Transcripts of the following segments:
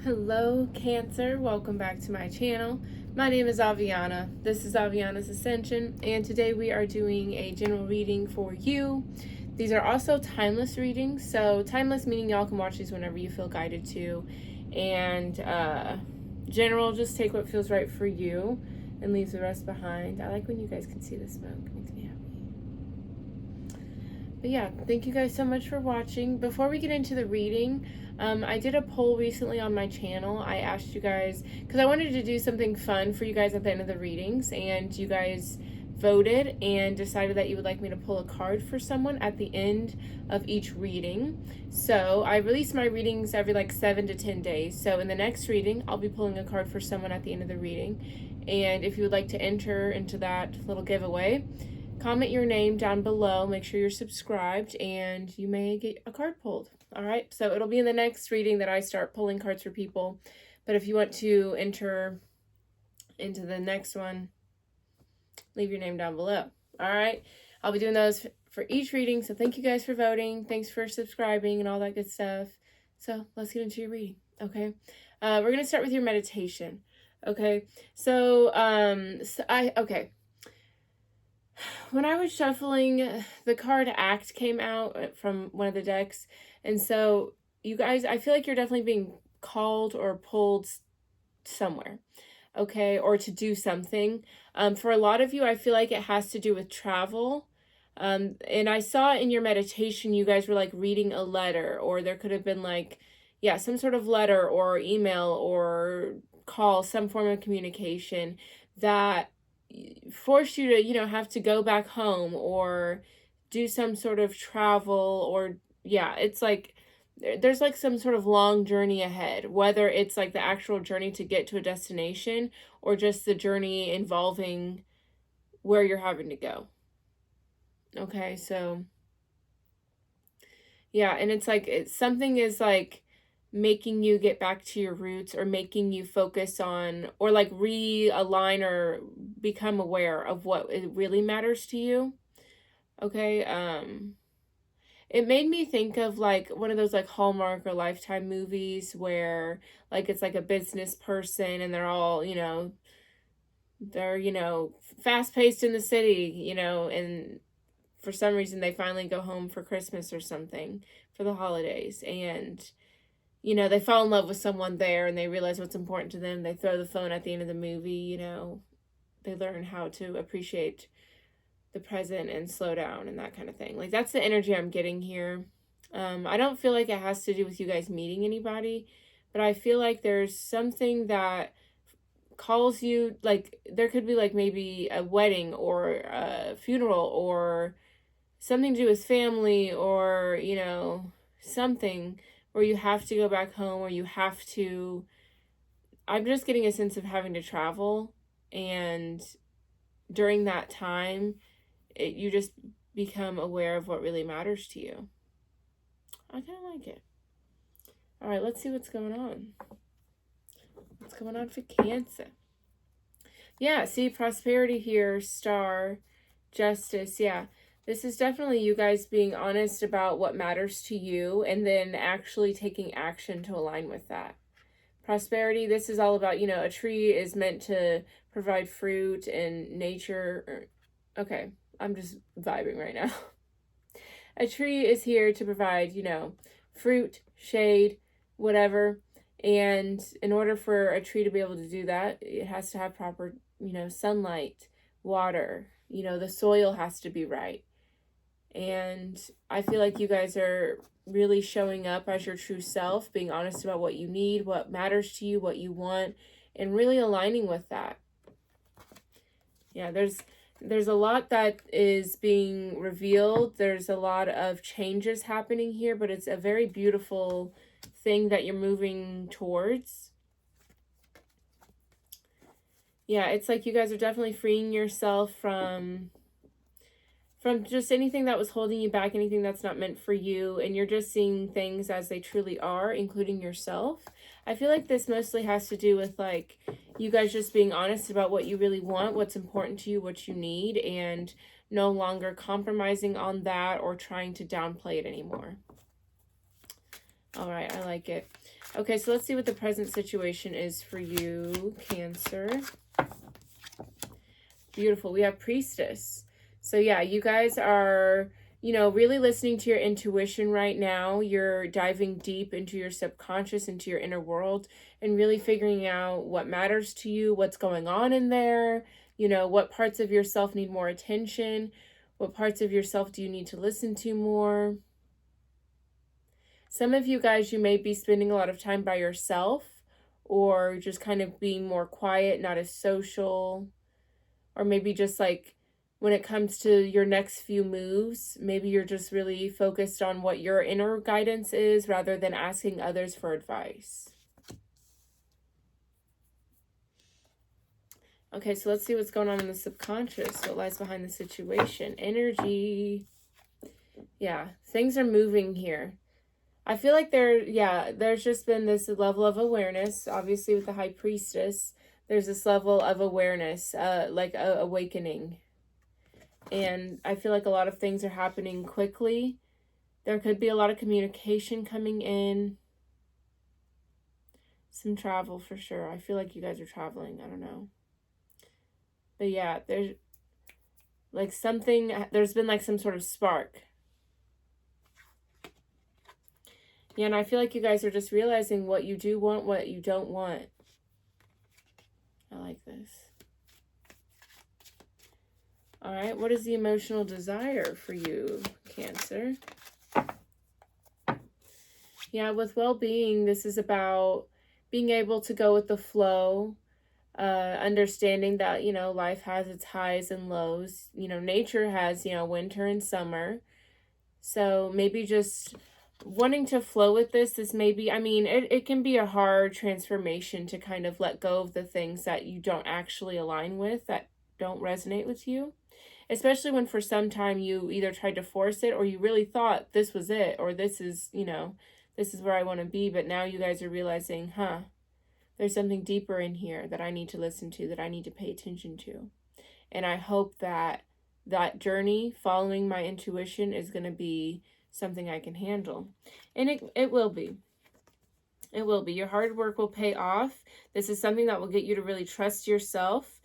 Hello, Cancer. Welcome back to my channel. My name is Aviana. This is Aviana's Ascension, and today we are doing a general reading for you. These are also timeless readings, so timeless meaning y'all can watch these whenever you feel guided to, and general, just take what feels right for you and leave the rest behind. I like when you guys can see the smoke. It makes me happy. But yeah, thank you guys so much for watching. Before we get into the reading, I did a poll recently on my channel. I asked you guys, because I wanted to do something fun for you guys at the end of the readings, and you guys voted and decided that you would like me to pull a card for someone at the end of each reading. So I release my readings every like 7 to 10 days. So in the next reading, I'll be pulling a card for someone at the end of the reading. And if you would like to enter into that little giveaway, comment your name down below, make sure you're subscribed, and you may get a card pulled. All right, so it'll be in the next reading that I start pulling cards for people. But if you want to enter into the next one, leave your name down below. All right, I'll be doing those for each reading. So thank you guys for voting. Thanks for subscribing and all that good stuff. So let's get into your reading. Okay, we're gonna start with your meditation. Okay, okay. When I was shuffling, the card Act came out from one of the decks. And so, you guys, I feel like you're definitely being called or pulled somewhere, okay, or to do something. For a lot of you, I feel like it has to do with travel. And I saw in your meditation, you guys were like reading a letter, or there could have been like, yeah, some sort of letter or email or call, some form of communication that forced you to, have to go back home or do some sort of travel, or yeah, it's like there's like some sort of long journey ahead, whether it's like the actual journey to get to a destination or just the journey involving where you're having to go. Okay, so yeah, and it's like something is like making you get back to your roots, or making you focus on, or like realign or become aware of what it really matters to you. Okay, it made me think of like one of those like Hallmark or Lifetime movies where like it's like a business person and they're all, they're, fast paced in the city, and for some reason they finally go home for Christmas or something, for the holidays, and they fall in love with someone there and they realize what's important to them. They throw the phone at the end of the movie, they learn how to appreciate the present and slow down and that kind of thing. Like, that's the energy I'm getting here. I don't feel like it has to do with you guys meeting anybody, but I feel like there's something that calls you, like there could be like maybe a wedding or a funeral or something to do with family, or something where you have to go back home, or you have to, I'm just getting a sense of having to travel, and during that time you just become aware of what really matters to you. I kind of like it. All right, let's see what's going on. What's going on for Cancer? Yeah, see, prosperity here, star, justice. Yeah, this is definitely you guys being honest about what matters to you and then actually taking action to align with that. Prosperity, this is all about, a tree is meant to provide fruit and nature. Okay, I'm just vibing right now. A tree is here to provide, fruit, shade, whatever. And in order for a tree to be able to do that, it has to have proper, sunlight, water, the soil has to be right. And I feel like you guys are really showing up as your true self, being honest about what you need, what matters to you, what you want, and really aligning with that. Yeah, there's a lot that is being revealed. There's a lot of changes happening here, but it's a very beautiful thing that you're moving towards. Yeah, it's like you guys are definitely freeing yourself from just anything that was holding you back, anything that's not meant for you, and you're just seeing things as they truly are, including yourself. I feel like this mostly has to do with like you guys just being honest about what you really want, what's important to you, what you need, and no longer compromising on that or trying to downplay it anymore. All right, I like it. Okay, so let's see what the present situation is for you, Cancer. Beautiful. We have Priestess. So yeah, you guys are, really listening to your intuition right now. You're diving deep into your subconscious, into your inner world, and really figuring out what matters to you, what's going on in there, what parts of yourself need more attention, what parts of yourself do you need to listen to more. Some of you guys, you may be spending a lot of time by yourself or just kind of being more quiet, not as social, or maybe just like when it comes to your next few moves, maybe you're just really focused on what your inner guidance is rather than asking others for advice. Okay, so let's see what's going on in the subconscious. What lies behind the situation? Energy. Yeah, things are moving here. I feel like there's just been this level of awareness, obviously with the High Priestess. There's this level of awareness, like a awakening. And I feel like a lot of things are happening quickly. There could be a lot of communication coming in. Some travel for sure. I feel like you guys are traveling. I don't know. But yeah, there's like there's been like some sort of spark. Yeah, and I feel like you guys are just realizing what you do want, what you don't want. I like this. All right, what is the emotional desire for you, Cancer? Yeah, with well-being, this is about being able to go with the flow, understanding that, life has its highs and lows. Nature has, winter and summer. So maybe just wanting to flow with this maybe, it can be a hard transformation to kind of let go of the things that you don't actually align with, that don't resonate with you. Especially when for some time you either tried to force it or you really thought this was it, or this is where I want to be. But now you guys are realizing, there's something deeper in here that I need to listen to, that I need to pay attention to. And I hope that journey following my intuition is going to be something I can handle. And it will be. It will be. Your hard work will pay off. This is something that will get you to really trust yourself,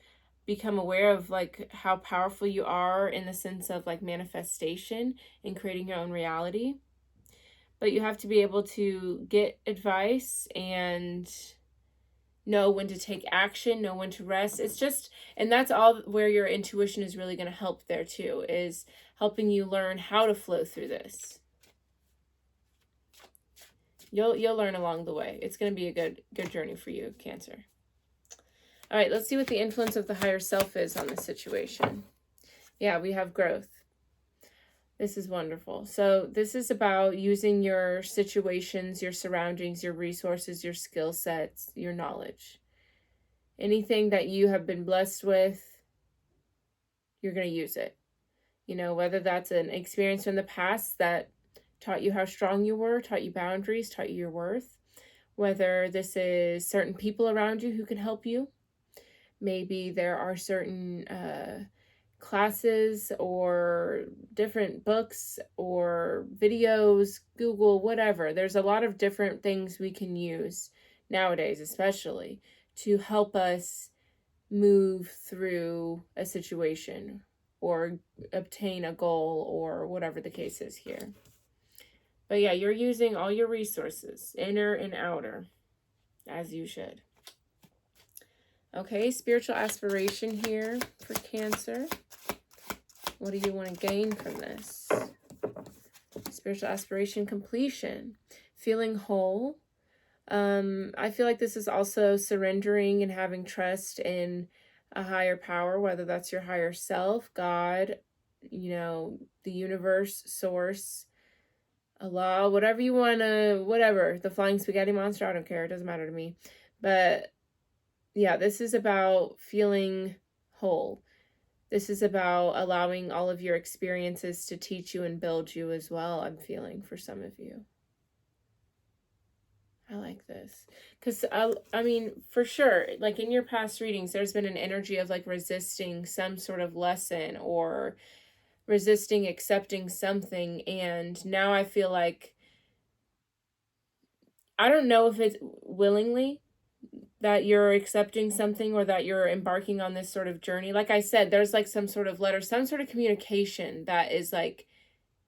become aware of like how powerful you are in the sense of like manifestation and creating your own reality. But you have to be able to get advice and know when to take action, know when to rest. And that's all where your intuition is really going to help there too, is helping you learn how to flow through this. You'll learn along the way. It's going to be a good journey for you, Cancer. All right, let's see what the influence of the higher self is on this situation. Yeah, we have growth. This is wonderful. So this is about using your situations, your surroundings, your resources, your skill sets, your knowledge. Anything that you have been blessed with, you're going to use it. Whether that's an experience from the past that taught you how strong you were, taught you boundaries, taught you your worth. Whether this is certain people around you who can help you. Maybe there are certain classes or different books or videos, Google, whatever. There's a lot of different things we can use nowadays, especially to help us move through a situation or obtain a goal or whatever the case is here. But yeah, you're using all your resources, inner and outer, as you should. Okay, spiritual aspiration here for Cancer. What do you want to gain from this? Spiritual aspiration, completion, feeling whole. I feel like this is also surrendering and having trust in a higher power, whether that's your higher self, God, the universe, source, Allah, whatever you want to, whatever, the flying spaghetti monster, I don't care, it doesn't matter to me. But yeah, this is about feeling whole. This is about allowing all of your experiences to teach you and build you as well, I'm feeling, for some of you. I like this. Because, for sure, like in your past readings, there's been an energy of like resisting some sort of lesson or resisting accepting something. And now I feel like I don't know if it's willingly that you're accepting something or that you're embarking on this sort of journey. Like I said, there's like some sort of letter, some sort of communication that is like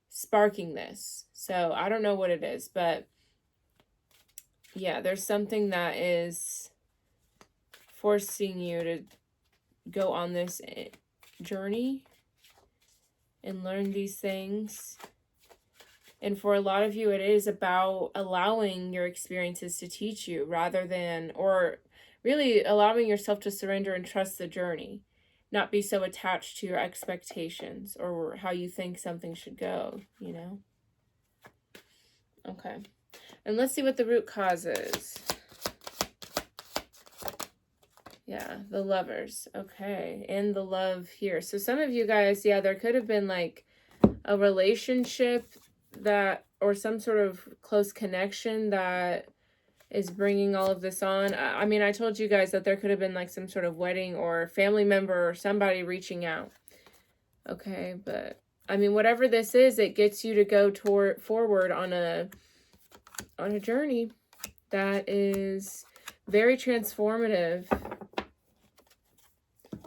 sparking this. So I don't know what it is, but yeah, there's something that is forcing you to go on this journey and learn these things. And for a lot of you, it is about allowing your experiences to teach you rather than, or really allowing yourself to surrender and trust the journey, not be so attached to your expectations or how you think something should go, you know? Okay. And let's see what the root cause is. Yeah, the Lovers. Okay. And the love here. So some of you guys, yeah, there could have been like a relationship that, or some sort of close connection that is bringing all of this on. I mean, I told you guys that there could have been like some sort of wedding or family member or somebody reaching out. Okay, but I mean, whatever this is, it gets you to go forward on a journey that is very transformative.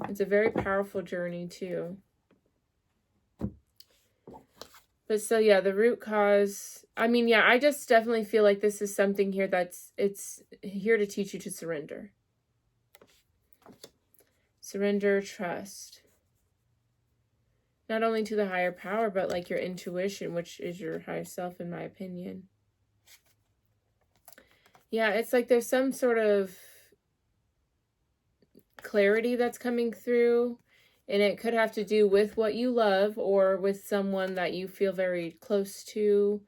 It's a very powerful journey too. But so yeah, the root cause, I mean, yeah, I just definitely feel like this is something here it's here to teach you to surrender. Surrender, trust. Not only to the higher power, but like your intuition, which is your higher self, in my opinion. Yeah, it's like there's some sort of clarity that's coming through. And it could have to do with what you love or with someone that you feel very close to.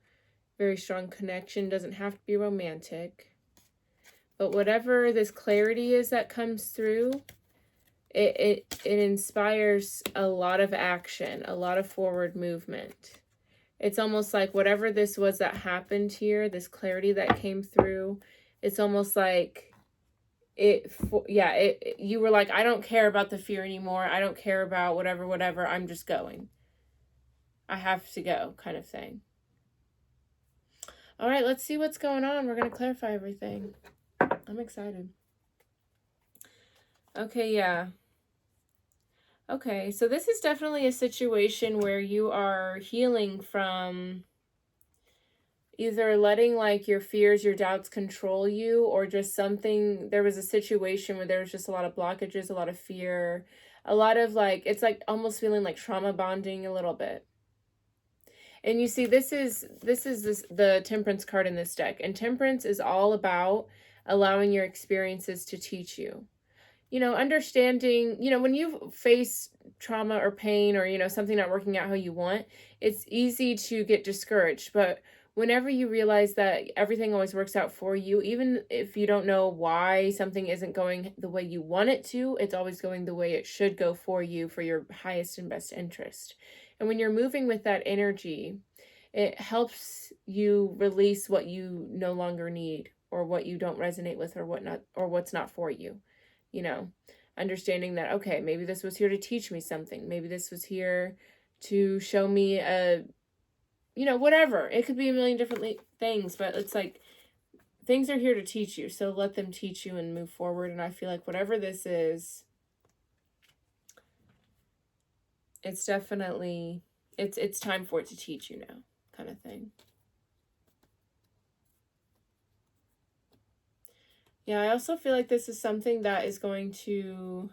Very strong connection. Doesn't have to be romantic. But whatever this clarity is that comes through, it inspires a lot of action, a lot of forward movement. It's almost like whatever this was that happened here, this clarity that came through, it's almost like you were like, I don't care about the fear anymore. I don't care about whatever. I'm just going. I have to go, kind of thing. All right, let's see what's going on. We're going to clarify everything. I'm excited. Okay, yeah. Okay, so this is definitely a situation where you are healing from either letting like your fears, your doubts control you, or just something, there was a situation where there was just a lot of blockages, a lot of fear, a lot of like, it's like almost feeling like trauma bonding a little bit. And you see, this is the Temperance card in this deck. And Temperance is all about allowing your experiences to teach you. You know, understanding, you know, when you face trauma or pain or, you know, something not working out how you want, it's easy to get discouraged. But whenever you realize that everything always works out for you, even if you don't know why something isn't going the way you want it to, it's always going the way it should go for you, for your highest and best interest. And when you're moving with that energy, it helps you release what you no longer need or what you don't resonate with or whatnot, or what's not for you. You know, understanding that, okay, maybe this was here to teach me something. Maybe this was here to show me a, you know, whatever. It could be a million different things, but it's like things are here to teach you. So let them teach you and move forward. And I feel like whatever this is, it's definitely, it's time for it to teach you now, kind of thing. Yeah, I also feel like this is something that is going to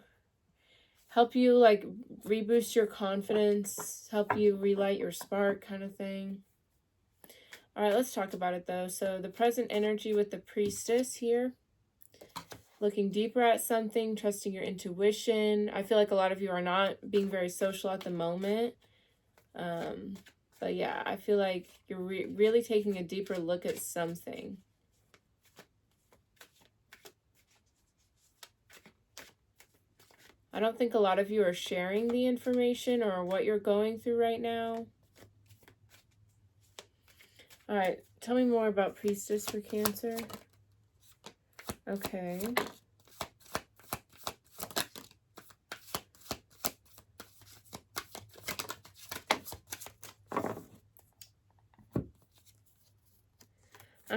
help you like reboost your confidence, help you relight your spark, kind of thing. All right, let's talk about it though. So the present energy with the Priestess here, looking deeper at something, trusting your intuition. I feel like a lot of you are not being very social at the moment. But yeah, I feel like you're really taking a deeper look at something. I don't think a lot of you are sharing the information or what you're going through right now. All right, tell me more about Priestess for Cancer. Okay.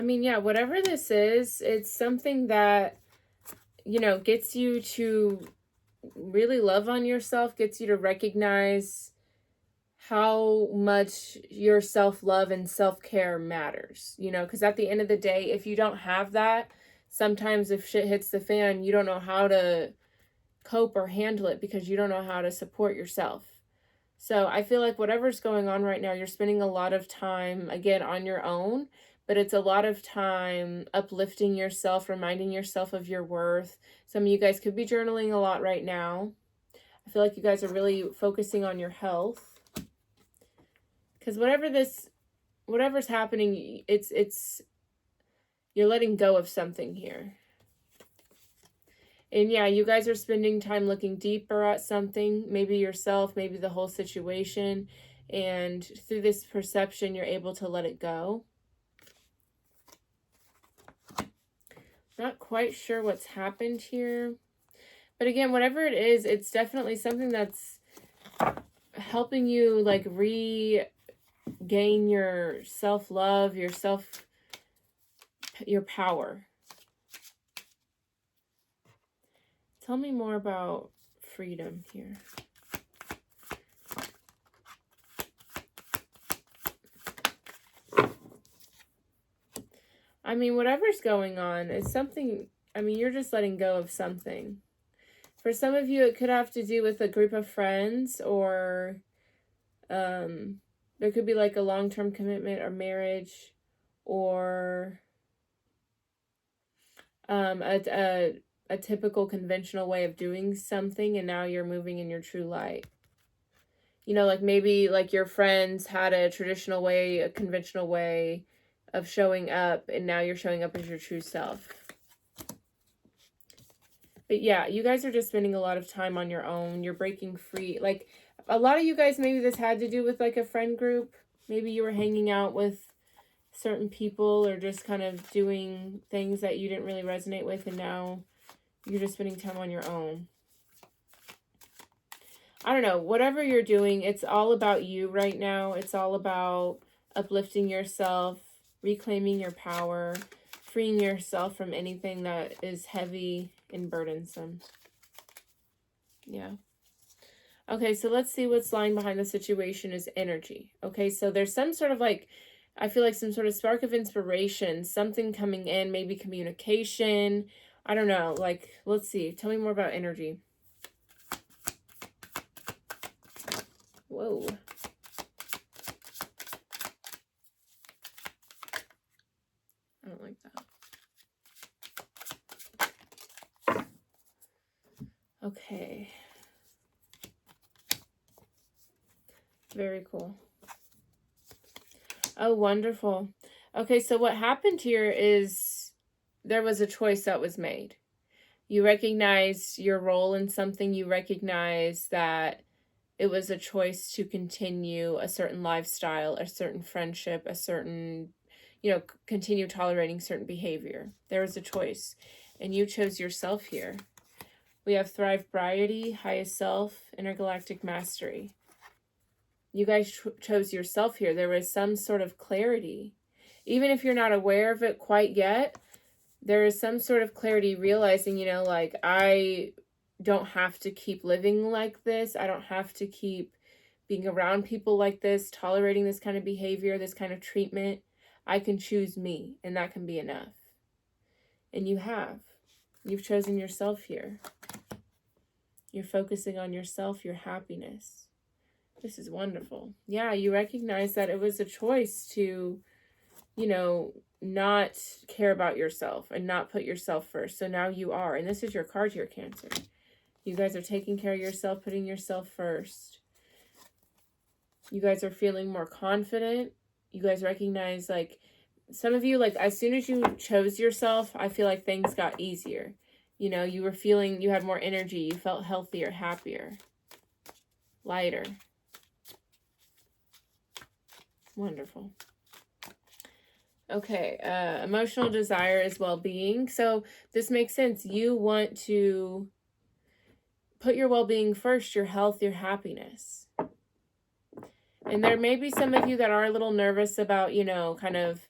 I mean, yeah, whatever this is, it's something that, gets you to really love on yourself, gets you to recognize how much your self-love and self-care matters, because at the end of the day, if you don't have that, sometimes if shit hits the fan, you don't know how to cope or handle it because you don't know how to support yourself. So I feel like whatever's going on right now, you're spending a lot of time, again, on your own, but it's a lot of time uplifting yourself, reminding yourself of your worth. Some of you guys could be journaling a lot right now. I feel like you guys are really focusing on your health. Because whatever's happening, it's you're letting go of something here. And yeah, you guys are spending time looking deeper at something, maybe yourself, maybe the whole situation. And through this perception, you're able to let it go. Not quite sure what's happened here. But again, whatever it is, it's definitely something that's helping you like regain your self-love, your power. Tell me more about freedom here. I mean, whatever's going on is something, you're just letting go of something. For some of you, it could have to do with a group of friends, or there could be like a long-term commitment or marriage, or a typical conventional way of doing something, and now you're moving in your true light. Like maybe like your friends had a traditional way, a conventional way of showing up, and now you're showing up as your true self. But yeah, you guys are just spending a lot of time on your own. You're breaking free. Like a lot of you guys, maybe this had to do with like a friend group. Maybe you were hanging out with certain people or just kind of doing things that you didn't really resonate with, and now you're just spending time on your own. I don't know, whatever you're doing, it's all about you right now. It's all about uplifting yourself, reclaiming your power, freeing yourself from anything that is heavy and burdensome. Yeah. Okay, so let's see what's lying behind the situation is energy. Okay, so there's some sort of like, I feel like some sort of spark of inspiration, something coming in, maybe communication. I don't know, like, let's see. Tell me more about energy. Whoa. I don't like that. Okay. Very cool. Oh, wonderful. Okay, so what happened here is there was a choice that was made. You recognize your role in something. You recognize that it was a choice to continue a certain lifestyle, a certain friendship, a certain, continue tolerating certain behavior. There was a choice, and you chose yourself here. We have Thrive-Briety, Highest Self, Intergalactic Mastery. You guys chose yourself here. There was some sort of clarity. Even if you're not aware of it quite yet, there is some sort of clarity realizing, like, I don't have to keep living like this. I don't have to keep being around people like this, tolerating this kind of behavior, this kind of treatment. I can choose me, and that can be enough. And you have. You've chosen yourself here. You're focusing on yourself, your happiness. This is wonderful. Yeah, you recognize that it was a choice to, not care about yourself and not put yourself first. So now you are. And this is your card here, Cancer. You guys are taking care of yourself, putting yourself first. You guys are feeling more confident. You guys recognize, like, some of you, like, as soon as you chose yourself, I feel like things got easier. You were feeling, you had more energy. You felt healthier, happier, lighter. Wonderful. Okay, emotional desire is well-being. So this makes sense. You want to put your well-being first, your health, your happiness. And there may be some of you that are a little nervous about, kind of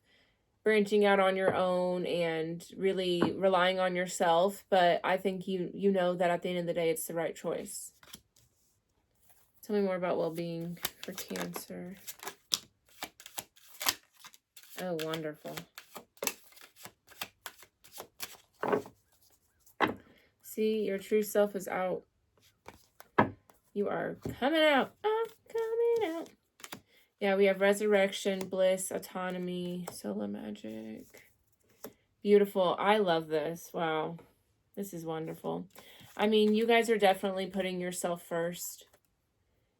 branching out on your own and really relying on yourself, but I think you know that at the end of the day it's the right choice. Tell me more about well-being for Cancer. Oh, wonderful. See, your true self is out. You are coming out. I'm coming out. Yeah, we have resurrection, bliss, autonomy, solar magic. Beautiful. I love this. Wow. This is wonderful. I mean, you guys are definitely putting yourself first.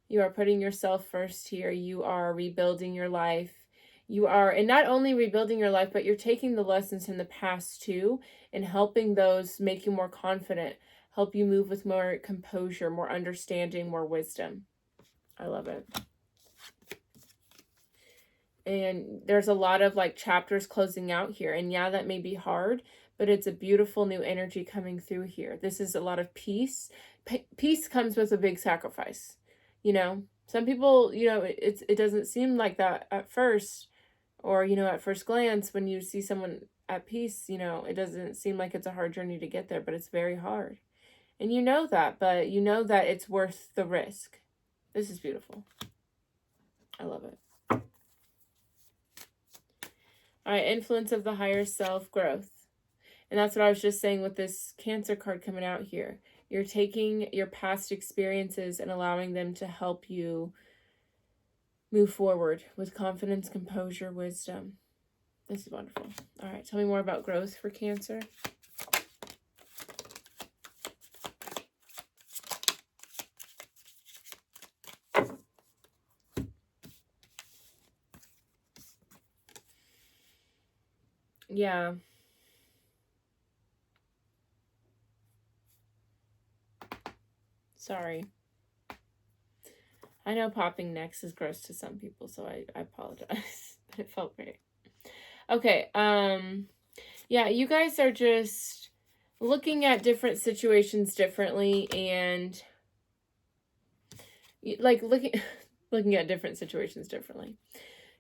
You are putting yourself first here. You are rebuilding your life. You are, and not only rebuilding your life, but you're taking the lessons from the past too and helping those make you more confident, help you move with more composure, more understanding, more wisdom. I love it. And there's a lot of like chapters closing out here. And yeah, that may be hard, but it's a beautiful new energy coming through here. This is a lot of peace. Peace comes with a big sacrifice. You know, some people, you know, it doesn't seem like that at first, or, you know, at first glance when you see someone at peace, you know, it doesn't seem like it's a hard journey to get there, but it's very hard. And you know that, but you know that it's worth the risk. This is beautiful. I love it. All right, influence of the higher self, growth. And that's what I was just saying with this Cancer card coming out here. You're taking your past experiences and allowing them to help you move forward with confidence, composure, wisdom. This is wonderful. All right, tell me more about growth for Cancer. Yeah. Sorry. I know popping necks is gross to some people, so I apologize. But it felt great. Okay, yeah, you guys are just looking at different situations differently and like looking at different situations differently.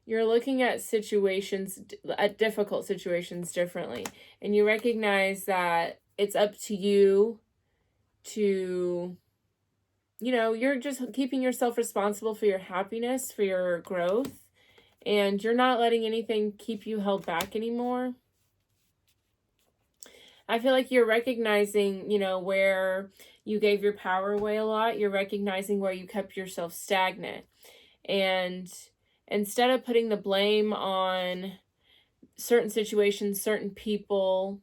You're looking at difficult situations differently, and you recognize that it's up to you to, you know, you're just keeping yourself responsible for your happiness, for your growth, and you're not letting anything keep you held back anymore. I feel like you're recognizing, you know, where you gave your power away a lot. You're recognizing where you kept yourself stagnant. And instead of putting the blame on certain situations, certain people,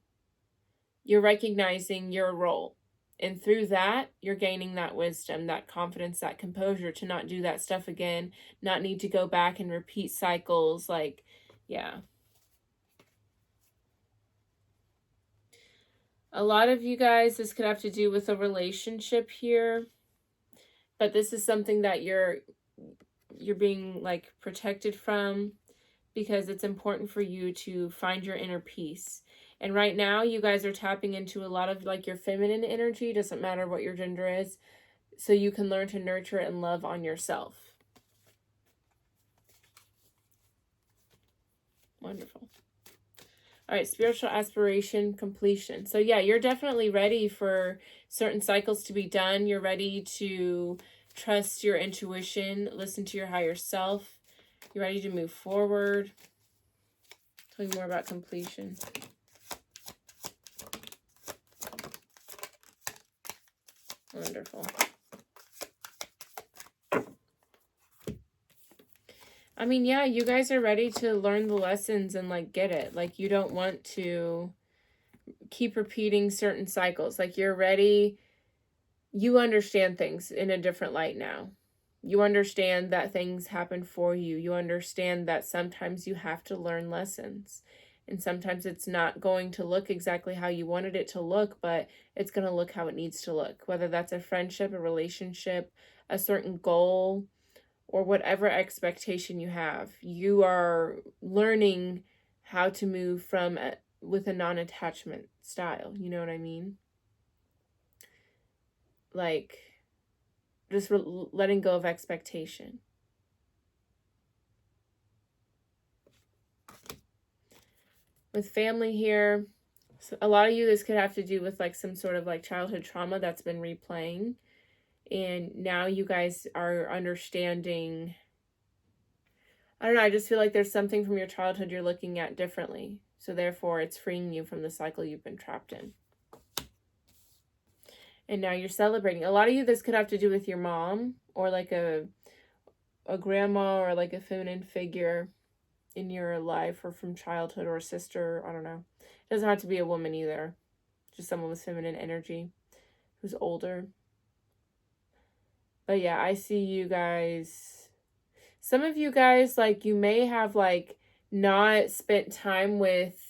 you're recognizing your role. And through that, you're gaining that wisdom, that confidence, that composure to not do that stuff again, not need to go back and repeat cycles. Like, yeah. A lot of you guys, this could have to do with a relationship here. But this is something that you're being like protected from, because it's important for you to find your inner peace. And right now you guys are tapping into a lot of like your feminine energy, doesn't matter what your gender is, so you can learn to nurture and love on yourself. Wonderful. All right, spiritual aspiration, completion. So yeah, you're definitely ready for certain cycles to be done. You're ready to trust your intuition, listen to your higher self. You're ready to move forward. Tell me more about completion. Wonderful. I mean, yeah, you guys are ready to learn the lessons and like get it. Like you don't want to keep repeating certain cycles. Like you're ready. You understand things in a different light now. You understand that things happen for you. You understand that sometimes you have to learn lessons. And sometimes it's not going to look exactly how you wanted it to look, but it's going to look how it needs to look. Whether that's a friendship, a relationship, a certain goal, or whatever expectation you have. You are learning how to move from with a non-attachment style. You know what I mean? Like just letting go of expectation. With family here, so a lot of you, this could have to do with like some sort of like childhood trauma that's been replaying. And now you guys are understanding. I don't know, I just feel like there's something from your childhood you're looking at differently. So therefore, it's freeing you from the cycle you've been trapped in. And now you're celebrating. A lot of you, this could have to do with your mom or like a grandma or like a feminine figure in your life or from childhood, or a sister. I don't know. It doesn't have to be a woman either. Just someone with feminine energy who's older. But yeah, I see you guys. Some of you guys, like, you may have like not spent time with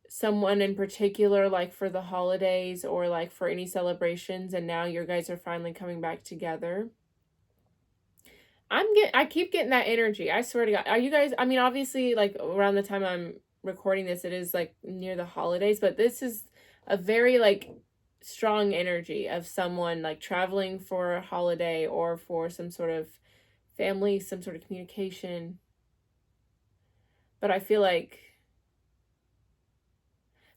someone in particular, like for the holidays or like for any celebrations, and now your guys are finally coming back together. I keep getting that energy. I swear to God. Are you guys, I mean, obviously, like around the time I'm recording this, it is like near the holidays, but this is a very like strong energy of someone like traveling for a holiday or for some sort of family, some sort of communication. But I feel like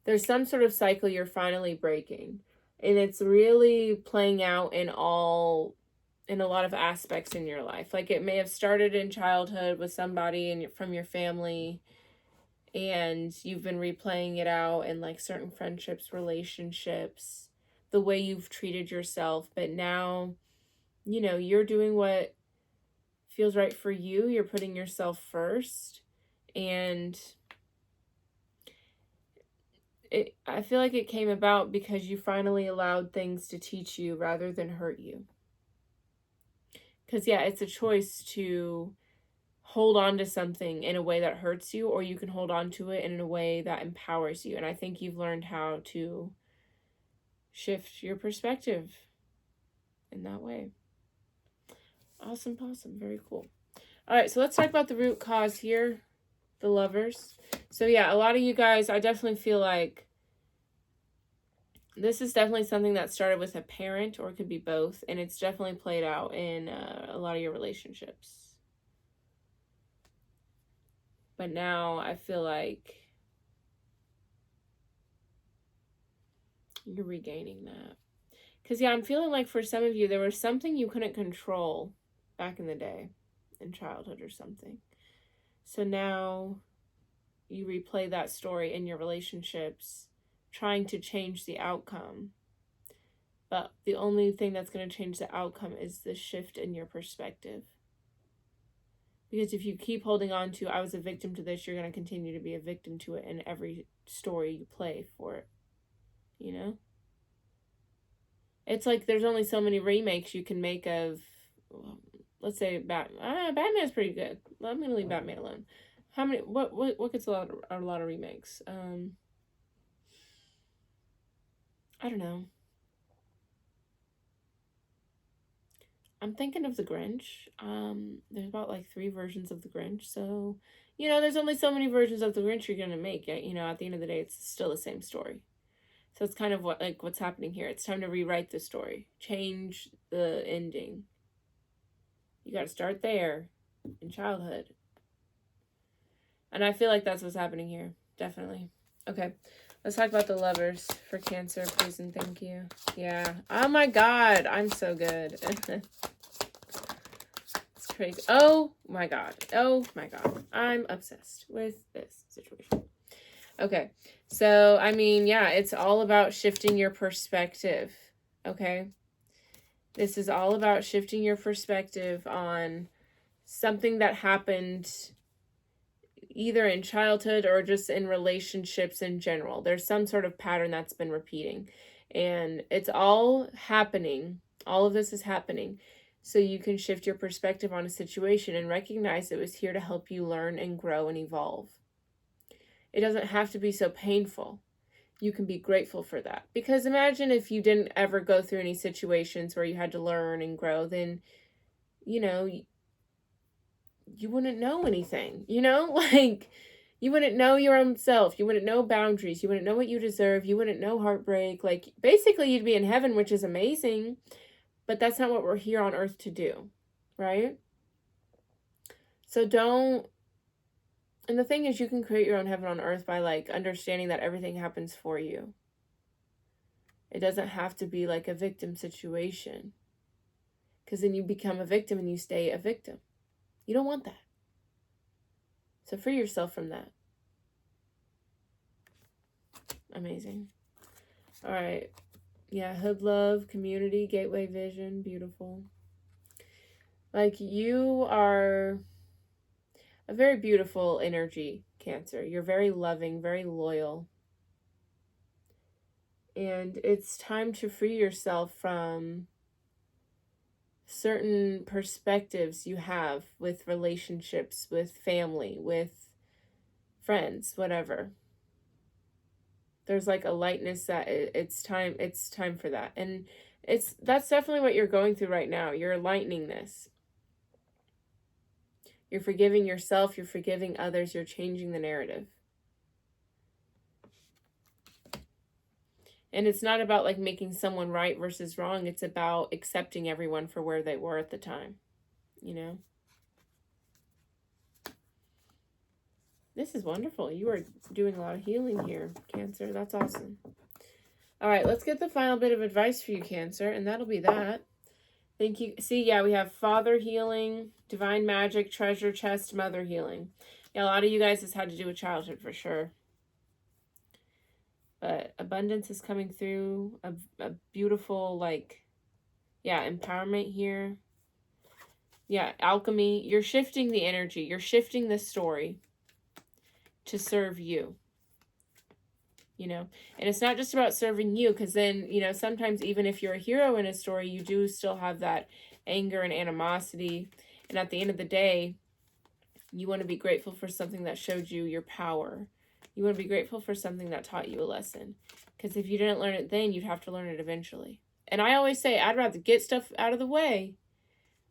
there's some sort of cycle you're finally breaking, and it's really playing out in a lot of aspects in your life. Like, it may have started in childhood with somebody from your family, and you've been replaying it out in like certain friendships, relationships, the way you've treated yourself. But now, you're doing what feels right for you. You're putting yourself first, and I feel like it came about because you finally allowed things to teach you rather than hurt you. Because, yeah, it's a choice to hold on to something in a way that hurts you, or you can hold on to it in a way that empowers you. And I think you've learned how to shift your perspective in that way. Awesome, possum. Very cool. All right, so let's talk about the root cause here, the Lovers. So, yeah, a lot of you guys, I definitely feel like this is definitely something that started with a parent, or it could be both, and it's definitely played out in a lot of your relationships. But now I feel like you're regaining that. Because, yeah, I'm feeling like for some of you, there was something you couldn't control back in the day, in childhood or something. So now you replay that story in your relationships, trying to change the outcome. But the only thing that's going to change the outcome is the shift in your perspective. Because if you keep holding on to, I was a victim to this, you're going to continue to be a victim to it in every story you play for it. It's like there's only so many remakes you can make of, let's say, Batman's pretty good. I'm going to leave Batman alone. How many, what gets a lot of remakes? I don't know. I'm thinking of The Grinch. There's about like 3 versions of The Grinch. So, there's only so many versions of The Grinch you're going to make. At the end of the day, it's still the same story. So it's kind of what's happening here. It's time to rewrite the story. Change the ending. You got to start there in childhood. And I feel like that's what's happening here. Definitely. Okay. Let's talk about the Lovers for Cancer, please and thank you. Yeah. Oh my God. I'm so good. It's crazy. Oh my God. Oh my God. I'm obsessed with this situation. Okay. So, I mean, yeah, it's all about shifting your perspective. Okay. This is all about shifting your perspective on something that happened either in childhood or just in relationships in general. There's some sort of pattern that's been repeating, and it's all happening. All of this is happening so you can shift your perspective on a situation and recognize it was here to help you learn and grow and evolve. It doesn't have to be so painful. You can be grateful for that. Because imagine if you didn't ever go through any situations where you had to learn and grow, then, you wouldn't know anything, like, you wouldn't know your own self. You wouldn't know boundaries. You wouldn't know what you deserve. You wouldn't know heartbreak. Like, basically, you'd be in heaven, which is amazing, but that's not what we're here on earth to do, right? So don't, And the thing is, you can create your own heaven on earth by like understanding that everything happens for you. It doesn't have to be like a victim situation, because then you become a victim and you stay a victim. You don't want that. So free yourself from that. Amazing. All right. Yeah, hood love, community, gateway vision, beautiful. Like, you are a very beautiful energy, Cancer. You're very loving, very loyal. And it's time to free yourself from certain perspectives you have with relationships, with family, with friends, whatever. There's like a lightness that it's time for that. And that's definitely what you're going through right now. You're lightening this. You're forgiving yourself, you're forgiving others, you're changing the narrative. And it's not about like making someone right versus wrong. It's about accepting everyone for where they were at the time. You know? This is wonderful. You are doing a lot of healing here, Cancer. That's awesome. All right, let's get the final bit of advice for you, Cancer, and that'll be that. Thank you. See, yeah, we have father healing, divine magic, treasure chest, mother healing. Yeah, a lot of you guys has had to do with childhood for sure. But abundance is coming through. A beautiful, like, yeah, empowerment here. Yeah, alchemy. You're shifting the energy. You're shifting the story to serve you. You know, and it's not just about serving you, because then, you know, sometimes even if you're a hero in a story, you do still have that anger and animosity. And at the end of the day, you want to be grateful for something that showed you your power. You want to be grateful for something that taught you a lesson. Because if you didn't learn it then, you'd have to learn it eventually. And I always say, I'd rather get stuff out of the way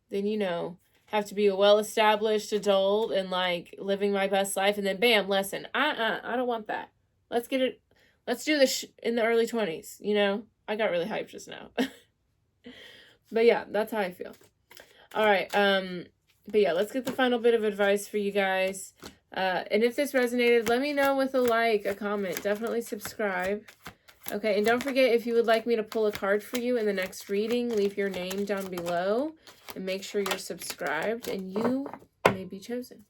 than, you know, have to be a well-established adult and, like, living my best life and then, bam, lesson. I don't want that. Let's get it. Let's do this in the early 20s, you know? I got really hyped just now. But yeah, that's how I feel. All right, but yeah, let's get the final bit of advice for you guys. And if this resonated, let me know with a like, a comment. Definitely subscribe. Okay, and don't forget, if you would like me to pull a card for you in the next reading, leave your name down below and make sure you're subscribed and you may be chosen.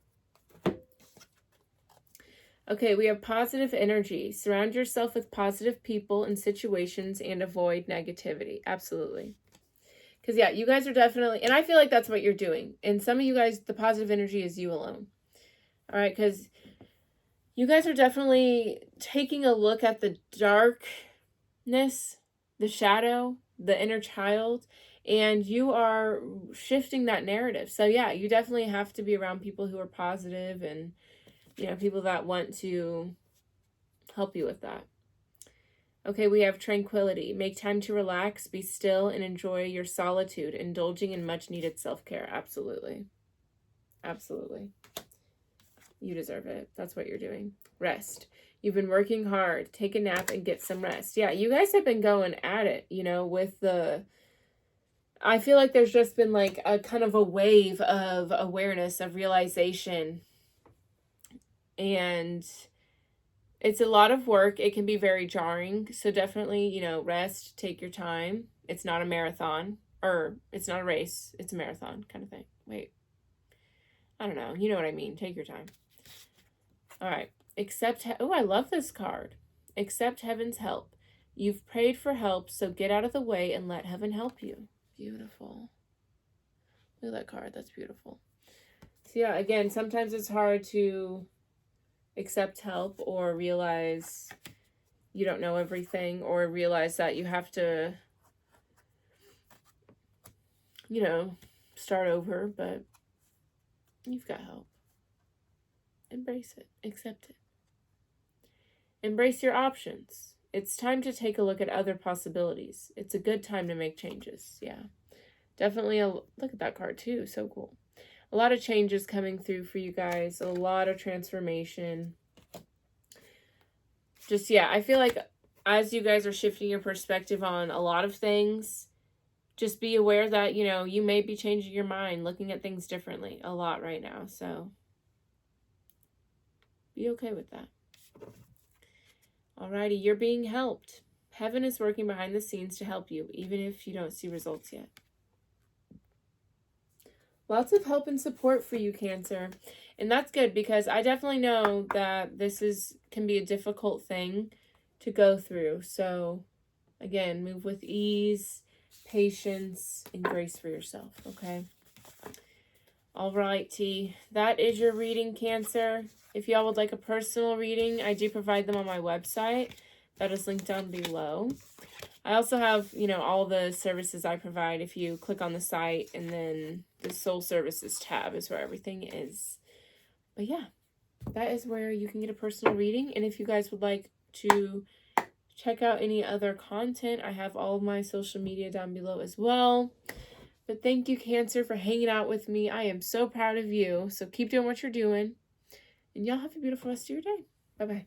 Okay, we have positive energy. Surround yourself with positive people and situations and avoid negativity. Absolutely. Because, yeah, you guys are definitely, and I feel like that's what you're doing. And some of you guys, the positive energy is you alone. All right, because you guys are definitely taking a look at the darkness, the shadow, the inner child, and you are shifting that narrative. So, yeah, you definitely have to be around people who are positive and, you know, people that want to help you with that. Okay, we have tranquility. Make time to relax, be still, and enjoy your solitude, indulging in much-needed self-care. Absolutely. Absolutely. You deserve it. That's what you're doing. Rest. You've been working hard. Take a nap and get some rest. Yeah, you guys have been going at it, you know, with the... I feel like there's just been like a kind of a wave of awareness, of realization. And it's a lot of work. It can be very jarring. So definitely, you know, rest, take your time. It's not a marathon, or it's not a race. It's a marathon kind of thing. Wait. I don't know. You know what I mean. Take your time. All right. Oh, I love this card. Accept heaven's help. You've prayed for help, so get out of the way and let heaven help you. Beautiful. Look at that card. That's beautiful. So yeah, again, sometimes it's hard to accept help or realize you don't know everything, or realize that you have to, you know, start over, but you've got help. Embrace it. Accept it. Embrace your options. It's time to take a look at other possibilities. It's a good time to make changes. Yeah. Definitely look at that card too. So cool. A lot of changes coming through for you guys. A lot of transformation. Just, yeah, I feel like as you guys are shifting your perspective on a lot of things, just be aware that, you know, you may be changing your mind, looking at things differently a lot right now. So, Be okay with that. Alrighty, you're being helped. Heaven is working behind the scenes to help you, even if you don't see results yet. Lots of help and support for you, Cancer. And that's good, because I definitely know that this can be a difficult thing to go through. So, again, move with ease, patience, and grace for yourself, okay? Alrighty, that is your reading, Cancer. If y'all would like a personal reading, I do provide them on my website. That is linked down below. I also have, all the services I provide. If you click on the site, and then the Soul Services tab is where everything is. But yeah, that is where you can get a personal reading. And if you guys would like to check out any other content, I have all of my social media down below as well. But thank you, Cancer, for hanging out with me. I am so proud of you. So keep doing what you're doing. And y'all have a beautiful rest of your day. Bye-bye.